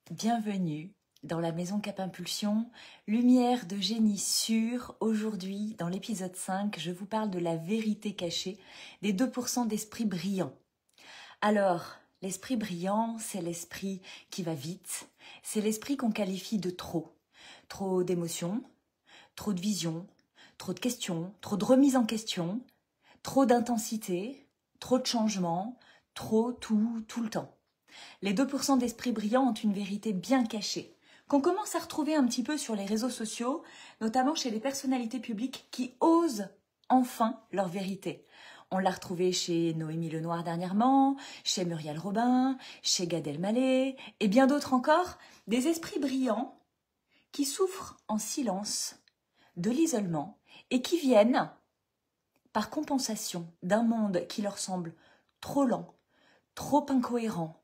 Bienvenue dans la Maison Cap Impulsion, lumière de génie sûre. Aujourd'hui, dans l'épisode 5, je vous parle de la vérité cachée des 2% d'esprit brillant. Alors, l'esprit brillant, c'est l'esprit qui va vite, c'est l'esprit qu'on qualifie de trop. Trop d'émotions, trop de vision, trop de questions, trop de remise en question, trop d'intensité, trop de changements, trop tout le temps. Les 2% d'esprit brillant ont une vérité bien cachée, qu'on commence à retrouver un petit peu sur les réseaux sociaux, notamment chez les personnalités publiques qui osent enfin leur vérité. On l'a retrouvé chez Noémie Lenoir dernièrement, chez Muriel Robin, chez Gad Elmaleh et bien d'autres encore, des esprits brillants qui souffrent en silence de l'isolement et qui viennent, par compensation d'un monde qui leur semble trop lent, trop incohérent,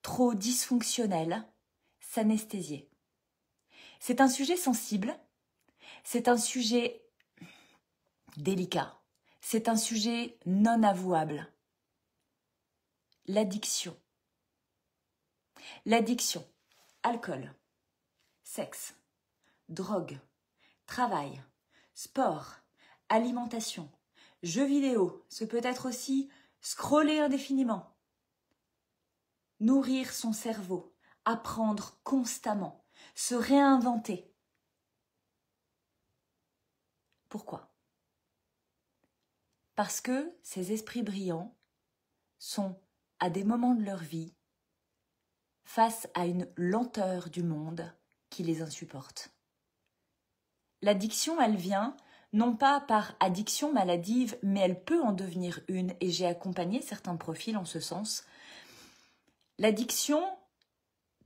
trop dysfonctionnel, s'anesthésier. C'est un sujet sensible, c'est un sujet délicat, c'est un sujet non avouable. L'addiction. L'addiction, alcool, sexe, drogue, travail, sport, alimentation, jeux vidéo, ce peut être aussi scroller indéfiniment. Nourrir son cerveau, apprendre constamment, se réinventer. Pourquoi? Parce que ces esprits brillants sont, à des moments de leur vie, face à une lenteur du monde qui les insupporte. L'addiction, elle vient, non pas par addiction maladive, mais elle peut en devenir une, et j'ai accompagné certains profils en ce sens. L'addiction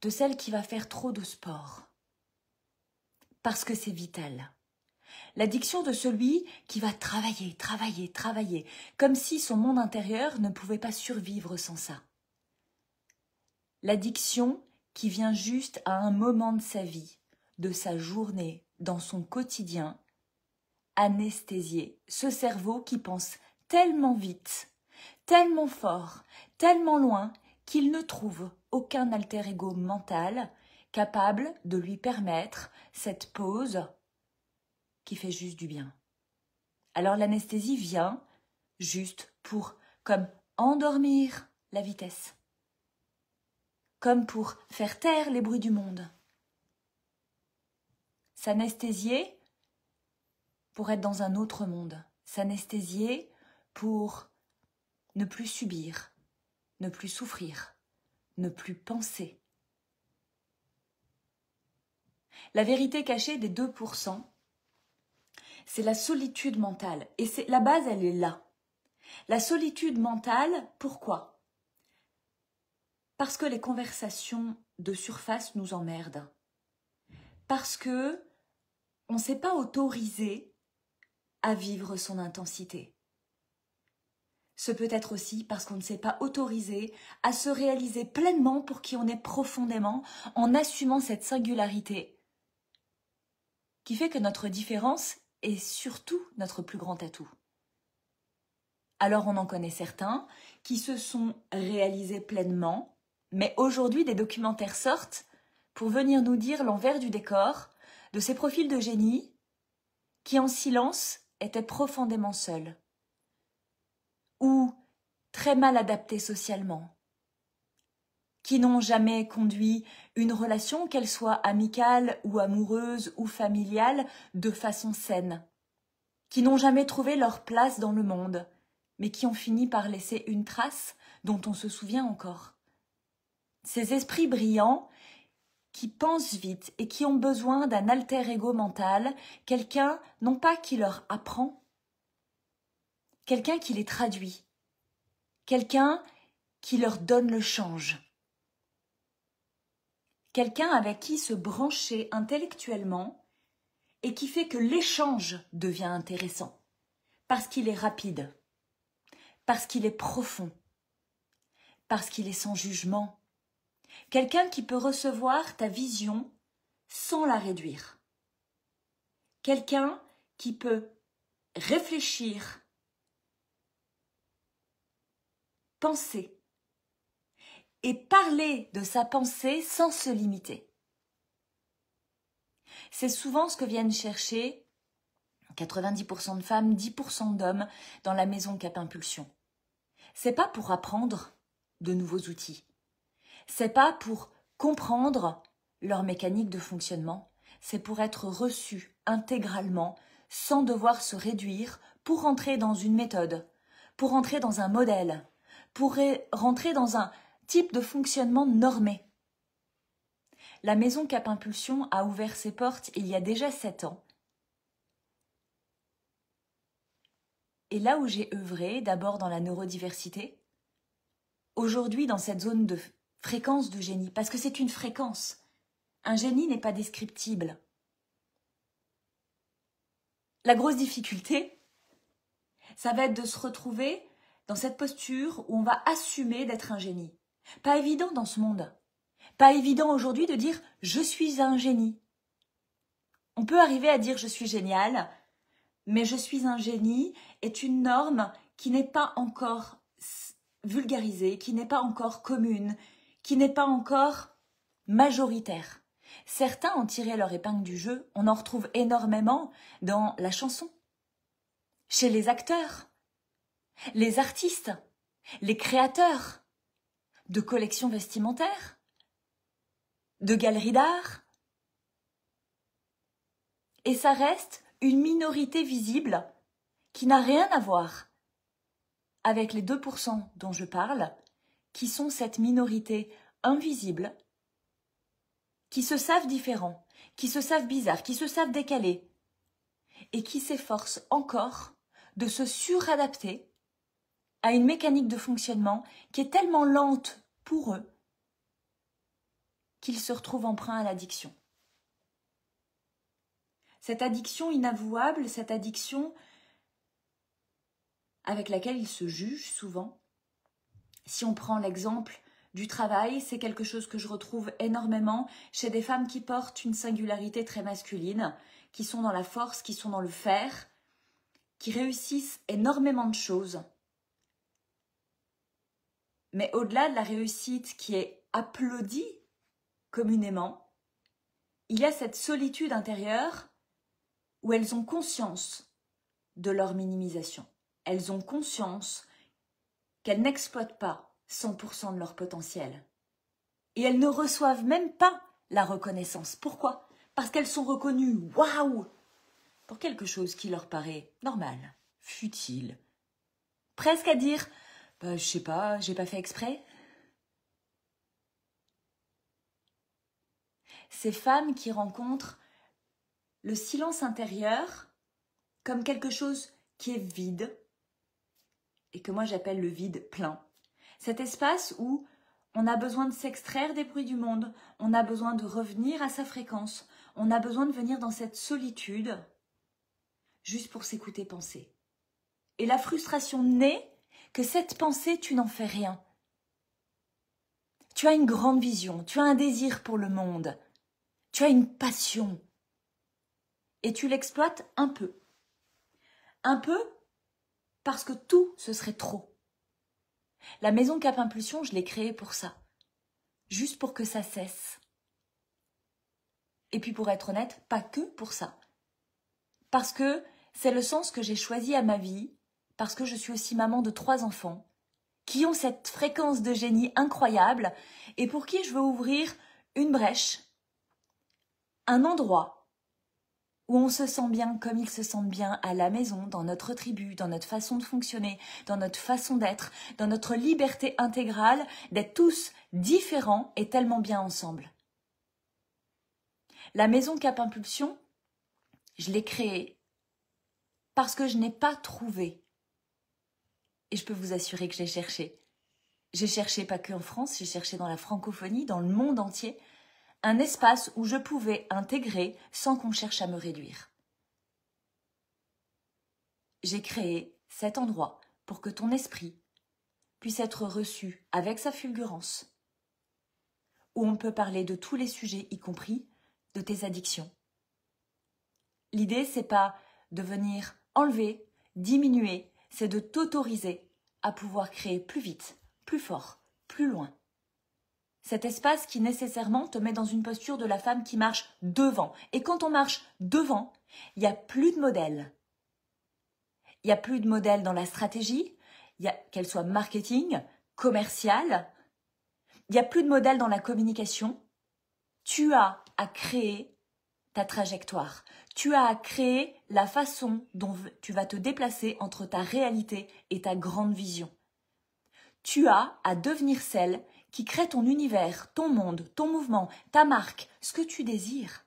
de celle qui va faire trop de sport, parce que c'est vital. L'addiction de celui qui va travailler, comme si son monde intérieur ne pouvait pas survivre sans ça. L'addiction qui vient juste à un moment de sa vie, de sa journée, dans son quotidien, anesthésier ce cerveau qui pense tellement vite, tellement fort, tellement loin, qu'il ne trouve aucun alter ego mental capable de lui permettre cette pause qui fait juste du bien. Alors l'anesthésie vient juste pour, comme endormir la vitesse, comme pour faire taire les bruits du monde. S'anesthésier pour être dans un autre monde, s'anesthésier pour ne plus subir, ne plus souffrir, ne plus penser. La vérité cachée des 2%, c'est la solitude mentale. Et la base, elle est là. La solitude mentale, pourquoi? Parce que les conversations de surface nous emmerdent. Parce que on ne s'est pas autorisé à vivre son intensité. Ce peut être aussi parce qu'on ne s'est pas autorisé à se réaliser pleinement pour qui on est profondément, en assumant cette singularité qui fait que notre différence est surtout notre plus grand atout. Alors on en connaît certains qui se sont réalisés pleinement, mais aujourd'hui des documentaires sortent pour venir nous dire l'envers du décor de ces profils de génie qui en silence étaient profondément seuls ou très mal adaptés socialement, qui n'ont jamais conduit une relation, qu'elle soit amicale ou amoureuse ou familiale, de façon saine, qui n'ont jamais trouvé leur place dans le monde, mais qui ont fini par laisser une trace dont on se souvient encore. Ces esprits brillants qui pensent vite et qui ont besoin d'un alter ego mental, quelqu'un, non pas qui leur apprend, quelqu'un qui les traduit, quelqu'un qui leur donne le change. Quelqu'un avec qui se brancher intellectuellement et qui fait que l'échange devient intéressant, parce qu'il est rapide, parce qu'il est profond, parce qu'il est sans jugement. Quelqu'un qui peut recevoir ta vision sans la réduire. Quelqu'un qui peut réfléchir, penser et parler de sa pensée sans se limiter. C'est souvent ce que viennent chercher 90% de femmes, 10% d'hommes dans la maison Cap Impulsion. C'est pas pour apprendre de nouveaux outils. C'est pas pour comprendre leur mécanique de fonctionnement. C'est pour être reçu intégralement, sans devoir se réduire, pour rentrer dans une méthode, pour rentrer dans un modèle, pour rentrer dans un type de fonctionnement normé. La maison Cap Impulsion a ouvert ses portes il y a déjà 7 ans. Et là où j'ai œuvré, d'abord dans la neurodiversité, aujourd'hui dans cette zone de fréquence de génie, parce que c'est une fréquence. Un génie n'est pas descriptible. La grosse difficulté, ça va être de se retrouver dans cette posture où on va assumer d'être un génie. Pas évident dans ce monde. Pas évident aujourd'hui de dire « je suis un génie ». On peut arriver à dire « je suis génial », mais « je suis un génie » est une norme qui n'est pas encore vulgarisée, qui n'est pas encore commune, qui n'est pas encore majoritaire. Certains ont tiré leur épingle du jeu, on en retrouve énormément dans la chanson, chez les acteurs, les artistes, les créateurs de collections vestimentaires, de galeries d'art. Et ça reste une minorité visible qui n'a rien à voir avec les 2% dont je parle, qui sont cette minorité invisible, qui se savent différents, qui se savent bizarres, qui se savent décalés, et qui s'efforcent encore de se suradapter à une mécanique de fonctionnement qui est tellement lente pour eux qu'ils se retrouvent emprunts à l'addiction. Cette addiction inavouable, cette addiction avec laquelle ils se jugent souvent. Si on prend l'exemple du travail, c'est quelque chose que je retrouve énormément chez des femmes qui portent une singularité très masculine, qui sont dans la force, qui sont dans le faire, qui réussissent énormément de choses. Mais au-delà de la réussite qui est applaudie communément, il y a cette solitude intérieure où elles ont conscience de leur minimisation. Elles ont conscience qu'elles n'exploitent pas 100% de leur potentiel. Et elles ne reçoivent même pas la reconnaissance. Pourquoi? Parce qu'elles sont reconnues, waouh, pour quelque chose qui leur paraît normal, futile. Presque à dire, je sais pas, j'ai pas fait exprès. Ces femmes qui rencontrent le silence intérieur comme quelque chose qui est vide, et que moi j'appelle le vide plein. Cet espace où on a besoin de s'extraire des bruits du monde, on a besoin de revenir à sa fréquence, on a besoin de venir dans cette solitude juste pour s'écouter penser. Et la frustration naît que cette pensée, tu n'en fais rien. Tu as une grande vision, tu as un désir pour le monde, tu as une passion et tu l'exploites un peu. Un peu parce que tout, ce serait trop. La maison Cap Impulsion, je l'ai créée pour ça. Juste pour que ça cesse. Et puis pour être honnête, pas que pour ça. Parce que c'est le sens que j'ai choisi à ma vie, parce que je suis aussi maman de 3 enfants, qui ont cette fréquence de génie incroyable, et pour qui je veux ouvrir une brèche, un endroit où on se sent bien comme ils se sentent bien à la maison, dans notre tribu, dans notre façon de fonctionner, dans notre façon d'être, dans notre liberté intégrale, d'être tous différents et tellement bien ensemble. La maison Cap Impulsion, je l'ai créée parce que je n'ai pas trouvé. Et je peux vous assurer que j'ai cherché. J'ai cherché pas que en France, j'ai cherché dans la francophonie, dans le monde entier, un espace où je pouvais intégrer sans qu'on cherche à me réduire. J'ai créé cet endroit pour que ton esprit puisse être reçu avec sa fulgurance, où on peut parler de tous les sujets, y compris de tes addictions. L'idée, c'est pas de venir enlever, diminuer, c'est de t'autoriser à pouvoir créer plus vite, plus fort, plus loin. cet espace qui nécessairement te met dans une posture de la femme qui marche devant. Et quand on marche devant, il n'y a plus de modèle. Il n'y a plus de modèle dans la stratégie, qu'elle soit marketing, commerciale. Il n'y a plus de modèle dans la communication. Tu as à créer ta trajectoire. Tu as à créer la façon dont tu vas te déplacer entre ta réalité et ta grande vision. Tu as à devenir celle qui crée ton univers, ton monde, ton mouvement, ta marque, ce que tu désires.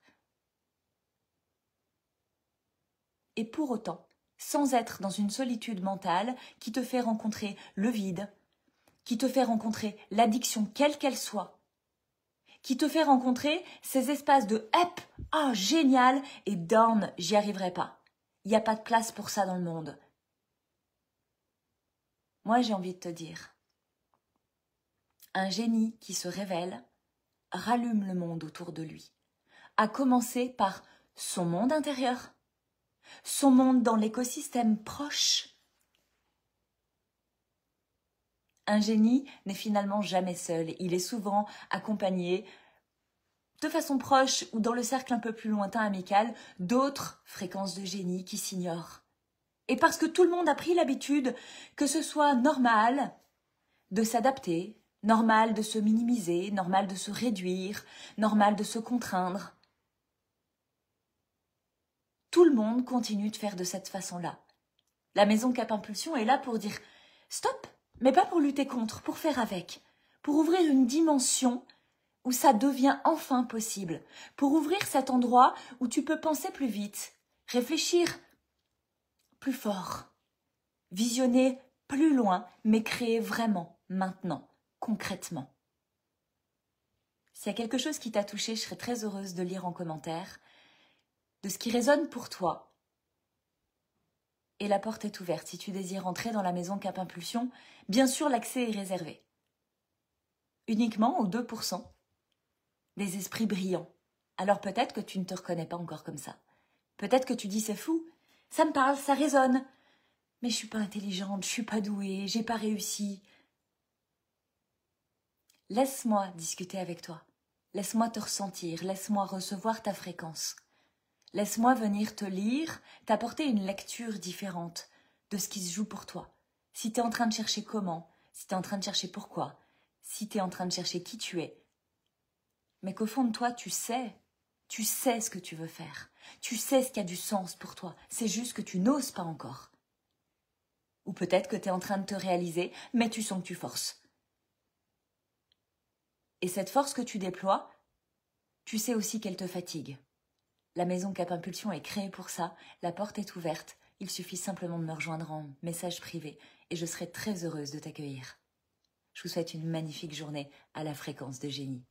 Et pour autant, sans être dans une solitude mentale qui te fait rencontrer le vide, qui te fait rencontrer l'addiction quelle qu'elle soit, qui te fait rencontrer ces espaces de up, ah génial, et down, j'y arriverai pas. Il n'y a pas de place pour ça dans le monde. Moi, j'ai envie de te dire, un génie qui se révèle rallume le monde autour de lui, à commencer par son monde intérieur, son monde dans l'écosystème proche. Un génie n'est finalement jamais seul, il est souvent accompagné de façon proche ou dans le cercle un peu plus lointain amical d'autres fréquences de génie qui s'ignorent. Et parce que tout le monde a pris l'habitude que ce soit normal de s'adapter, normal de se minimiser, normal de se réduire, normal de se contraindre. Tout le monde continue de faire de cette façon-là. La maison Cap Impulsion est là pour dire « stop !» mais pas pour lutter contre, pour faire avec, pour ouvrir une dimension où ça devient enfin possible, pour ouvrir cet endroit où tu peux penser plus vite, réfléchir plus fort, visionner plus loin, mais créer vraiment, maintenant, concrètement. S'il y a quelque chose qui t'a touché, je serais très heureuse de lire en commentaire de ce qui résonne pour toi. Et la porte est ouverte. Si tu désires entrer dans la maison Cap Impulsion, bien sûr, l'accès est réservé. Uniquement aux 2% des esprits brillants. Alors peut-être que tu ne te reconnais pas encore comme ça. Peut-être que tu dis c'est fou, ça me parle, ça résonne. Mais je suis pas intelligente, je suis pas douée, j'ai pas réussi. Laisse-moi discuter avec toi. Laisse-moi te ressentir, laisse-moi recevoir ta fréquence. Laisse-moi venir te lire, t'apporter une lecture différente de ce qui se joue pour toi. Si tu es en train de chercher comment, si tu es en train de chercher pourquoi, si tu es en train de chercher qui tu es. Mais qu'au fond de toi, tu sais ce que tu veux faire. Tu sais ce qui a du sens pour toi. C'est juste que tu n'oses pas encore. Ou peut-être que tu es en train de te réaliser, mais tu sens que tu forces. Et cette force que tu déploies, tu sais aussi qu'elle te fatigue. La maison Cap Impulsion est créée pour ça, la porte est ouverte, il suffit simplement de me rejoindre en message privé et je serai très heureuse de t'accueillir. Je vous souhaite une magnifique journée à la fréquence de génie.